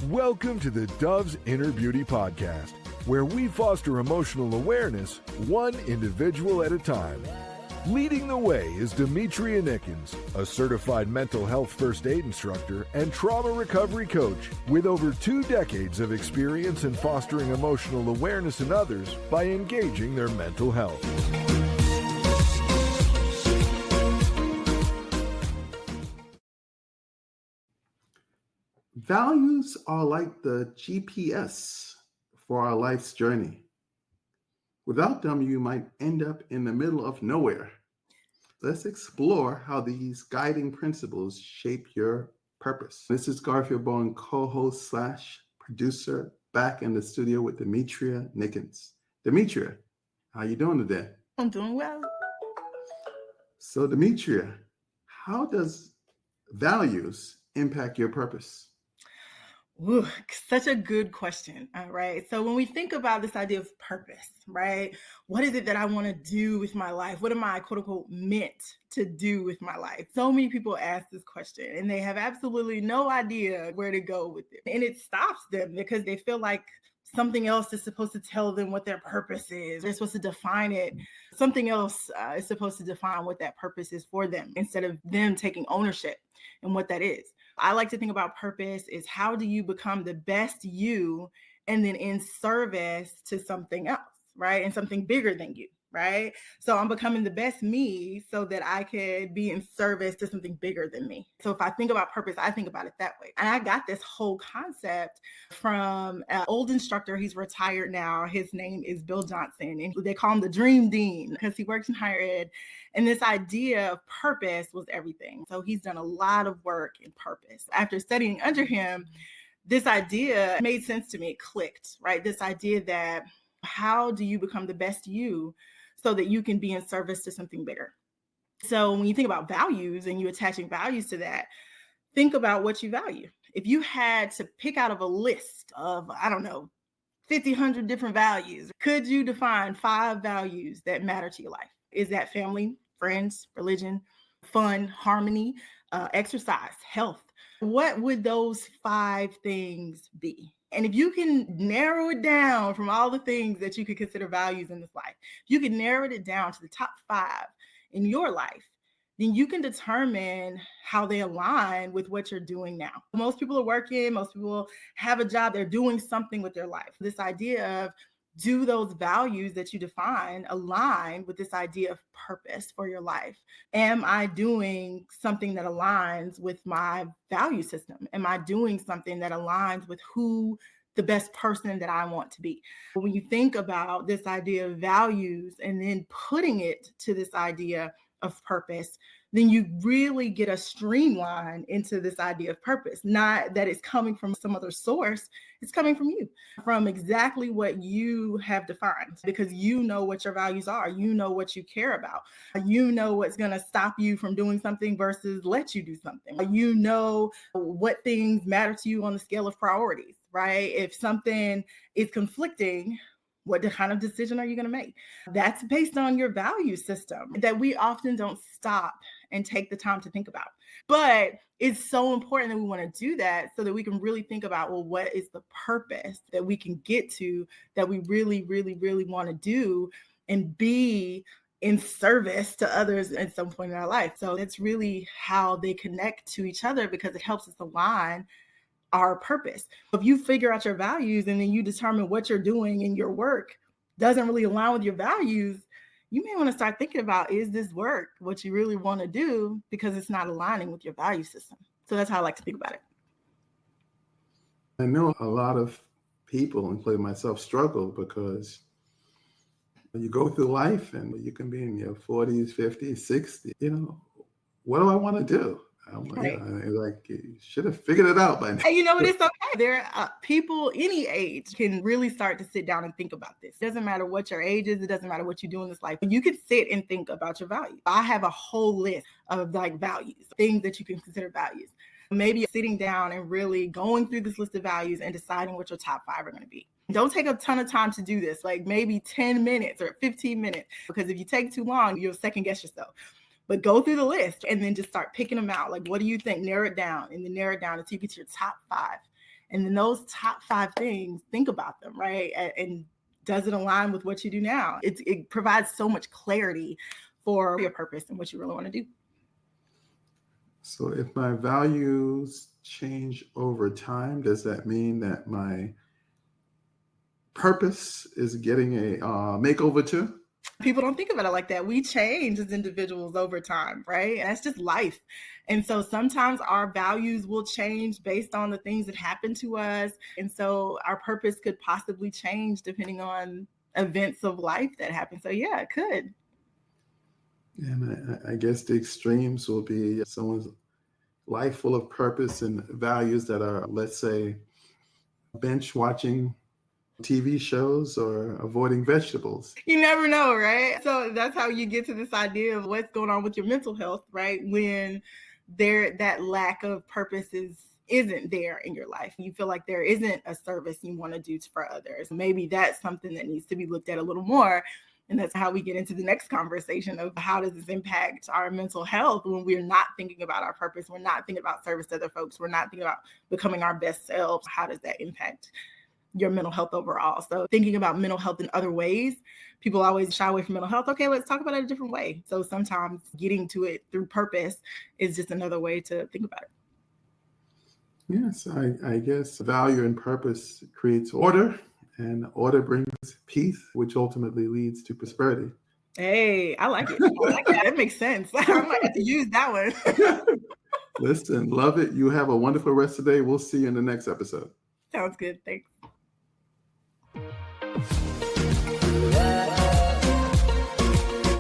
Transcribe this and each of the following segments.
Welcome to the Dove's Inner Beauty Podcast, where we foster emotional awareness one individual at a time. Leading the way is Demetria Nickens, a certified mental health first aid instructor and trauma recovery coach with over 2 decades of experience in fostering emotional awareness in others by engaging their mental health. Values are like the GPS for our life's journey. Without them, you might end up in the middle of nowhere. Let's explore how these guiding principles shape your purpose. This is Garfield Bowen, co-host / producer, back in the studio with Demetria Nickens. Demetria, how you doing today? I'm doing well. So Demetria, how does values impact your purpose? Ooh, such a good question. All right. So when we think about this idea of purpose, right? What is it that I want to do with my life? What am I, quote unquote, meant to do with my life? So many people ask this question and they have absolutely no idea where to go with it. And it stops them because they feel like something else is supposed to tell them what their purpose is. They're supposed to define it. Something else is supposed to define what that purpose is for them instead of them taking ownership in what that is. I like to think about purpose is how do you become the best you and then in service to something else, right? And something bigger than you, right? So I'm becoming the best me so that I could be in service to something bigger than me. So if I think about purpose, I think about it that way. And I got this whole concept from an old instructor. He's retired now. His name is Bill Johnson, and they call him the Dream Dean because he works in higher ed. And this idea of purpose was everything. So he's done a lot of work in purpose. After studying under him, this idea made sense to me. It clicked, right? This idea that how do you become the best you so that you can be in service to something bigger? So when you think about values and you attaching values to that, think about what you value. If you had to pick out of a list of, 50, 100 different values, could you define 5 values that matter to your life? Is that family, friends, religion, fun, harmony, exercise, health? What would those 5 things be? And if you can narrow it down from all the things that you could consider values in this life, if you can narrow it down to the top 5 in your life, then you can determine how they align with what you're doing now. Most people are working, most people have a job, they're doing something with their life. This idea of do those values that you define align with this idea of purpose for your life? Am I doing something that aligns with my value system? Am I doing something that aligns with who the best person that I want to be? When you think about this idea of values and then putting it to this idea of purpose, then you really get a streamline into this idea of purpose. Not that it's coming from some other source, it's coming from you, from exactly what you have defined, because you know what your values are, you know what you care about, you know what's going to stop you from doing something versus let you do something. You know what things matter to you on the scale of priorities, right? If something is conflicting, what kind of decision are you going to make? That's based on your value system that we often don't stop and take the time to think about. But it's so important that we want to do that so that we can really think about, well, what is the purpose that we can get to that we really, really, really want to do and be in service to others at some point in our life. So that's really how they connect to each other because it helps us align our purpose. If you figure out your values and then you determine what you're doing in your work doesn't really align with your values, you may want to start thinking about, is this work what you really want to do because it's not aligning with your value system? So that's how I like to think about it. I know a lot of people, including myself, struggle because you go through life and you can be in your 40s, 50s, 60s, what do I want to do? Right. Like you should have figured it out by now. And you know what? It's okay. There are people any age can really start to sit down and think about this. It doesn't matter what your age is. It doesn't matter what you do in this life. You could sit and think about your values. I have a whole list of values, things that you can consider values. Maybe sitting down and really going through this list of values and deciding what your top 5 are going to be. Don't take a ton of time to do this, like maybe 10 minutes or 15 minutes, because if you take too long, you'll second guess yourself. But go through the list and then just start picking them out. Like, what do you think? Narrow it down, and then narrow it down until you get to your top 5. And then those top 5 things, think about them, right? And does it align with what you do now? It provides so much clarity for your purpose and what you really want to do. So if my values change over time, does that mean that my purpose is getting a makeover too? People don't think about it like that. We change as individuals over time, right? And that's just life. And so sometimes our values will change based on the things that happen to us. And so our purpose could possibly change depending on events of life that happen. So yeah, it could. And I guess the extremes will be someone's life full of purpose and values that are, let's say, bench watching TV shows or avoiding vegetables. You never know, right? So that's how you get to this idea of what's going on with your mental health, right? When that lack of purpose isn't there in your life. You feel like there isn't a service you want to do for others. Maybe that's something that needs to be looked at a little more. And that's how we get into the next conversation of how does this impact our mental health when we're not thinking about our purpose, we're not thinking about service to other folks, we're not thinking about becoming our best selves. How does that impact your mental health overall? So thinking about mental health in other ways, people always shy away from mental health. Okay, let's talk about it a different way. So sometimes getting to it through purpose is just another way to think about it. Yes, I guess value and purpose creates order, and order brings peace, which ultimately leads to prosperity. Hey, I like it. I like that. That makes sense. I might have to use that one. Listen, love it. You have a wonderful rest of the day. We'll see you in the next episode. Sounds good. Thanks.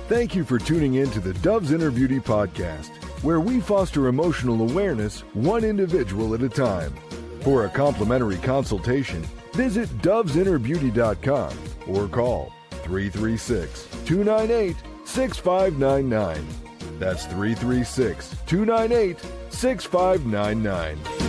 Thank you for tuning in to the Dove's Inner Beauty podcast, where we foster emotional awareness one individual at a time. For a complimentary consultation, visit dovesinnerbeauty.com or call 336-298-6599. That's 336-298-6599.